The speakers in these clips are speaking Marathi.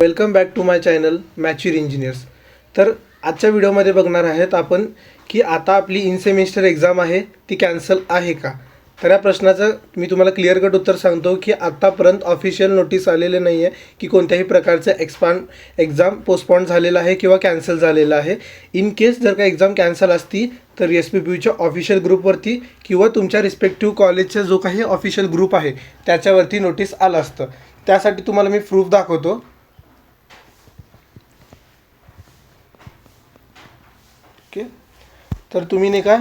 Welcome back to my channel mature engineers. तर आजच्या व्हिडिओमध्ये बघणार आहेत आपण की आता आपली इन सेमिस्टर एक्झाम आहे ती कॅन्सल आहे का. तर या प्रश्नाचं मी तुम्हाला क्लिअर कट उत्तर सांगतो की आत्तापर्यंत ऑफिशियल नोटीस आलेले नाही आहे की कोणत्याही प्रकारचं एक्झाम पोस्टपोन झालेलं आहे किंवा कॅन्सल झालेलं आहे. इन केस जर का एक्झाम कॅन्सल असती तर SPPUच्या ऑफिशियल ग्रुपवरती किंवा तुमच्या रिस्पेक्टिव्ह कॉलेजचा जो काही ऑफिशियल ग्रुप आहे त्याच्यावरती नोटीस आलं असतं. त्यासाठी तुम्हाला मी प्रूफ दाखवतो. ओके, तर तुम्ही नाही का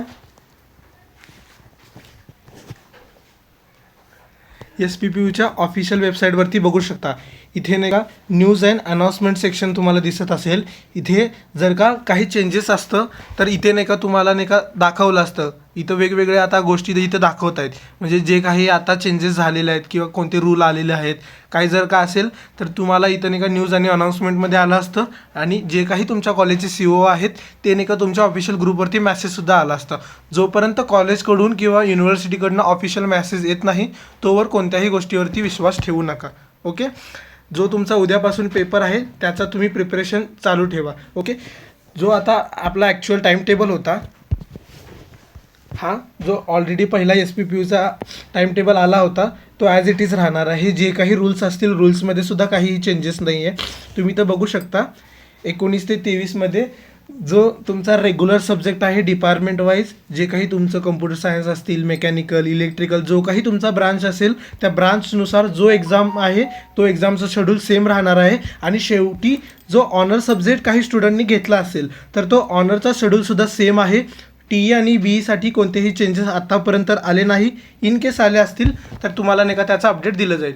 SPPUच्या ऑफिशियल वेबसाईटवरती बघू शकता. इथे नाही का न्यूज अँड अनाउन्समेंट सेक्शन तुम्हाला दिसत असेल. इथे जर का काही चेंजेस असतं तर इथे नाही का तुम्हाला नाही का दाखवलं असतं. इथं वेगवेगळे आता गोष्टी इथं दाखवत आहेत, म्हणजे जे काही आता चेंजेस झालेले आहेत किंवा कोणते रूल आलेले आहेत काही जर का असेल तर तुम्हाला इथं नाही का न्यूज आणि अनाउन्समेंटमध्ये आलं असतं. आणि जे काही तुमच्या कॉलेजचे CEO आहेत ते नाही का तुमच्या ऑफिशियल ग्रुपवरती मेसेजसुद्धा आला असतं. जोपर्यंत कॉलेजकडून किंवा युनिव्हर्सिटीकडनं ऑफिशियल मेसेज येत नाही तोवर कोणत्याही गोष्टीवरती विश्वास ठेवू नका. ओके, जो तुमचा उद्यापासून पेपर आहे त्याचा तुम्ही प्रिपरेशन चालू ठेवा. ओके, जो आता आपला ॲक्च्युअल टाईम टेबल होता हा जो ऑलरेडी पहिला SPPUचा टाईम टेबल आला होता तो ॲज इट इज राहणार आहे. जे काही रूल्स असतील रूल्समध्ये सुद्धा काहीही चेंजेस नाही आहे. तुम्ही तर बघू शकता 19 ते 23मध्ये जो तुमचा रेग्युलर सब्जेक्ट आहे डिपार्टमेंट वाईज जे काही तुमचं कम्प्युटर सायन्स असतील, मेकॅनिकल, इलेक्ट्रिकल जो काही तुमचा ब्रांच असेल त्या ब्रांचनुसार जो एक्झाम आहे तो एक्झामचं शेड्यूल सेम राहणार आहे. आणि शेवटी जो ऑनर सब्जेक्ट काही स्टुडंटनी घेतला असेल तर तो ऑनरचा शेड्यूलसुद्धा सेम आहे. TE आणि BEसाठी कोणतेही चेंजेस आत्तापर्यंत आले नाही. इन केस आले असतील तर तुम्हाला नाही का त्याचा अपडेट दिलं जाईल.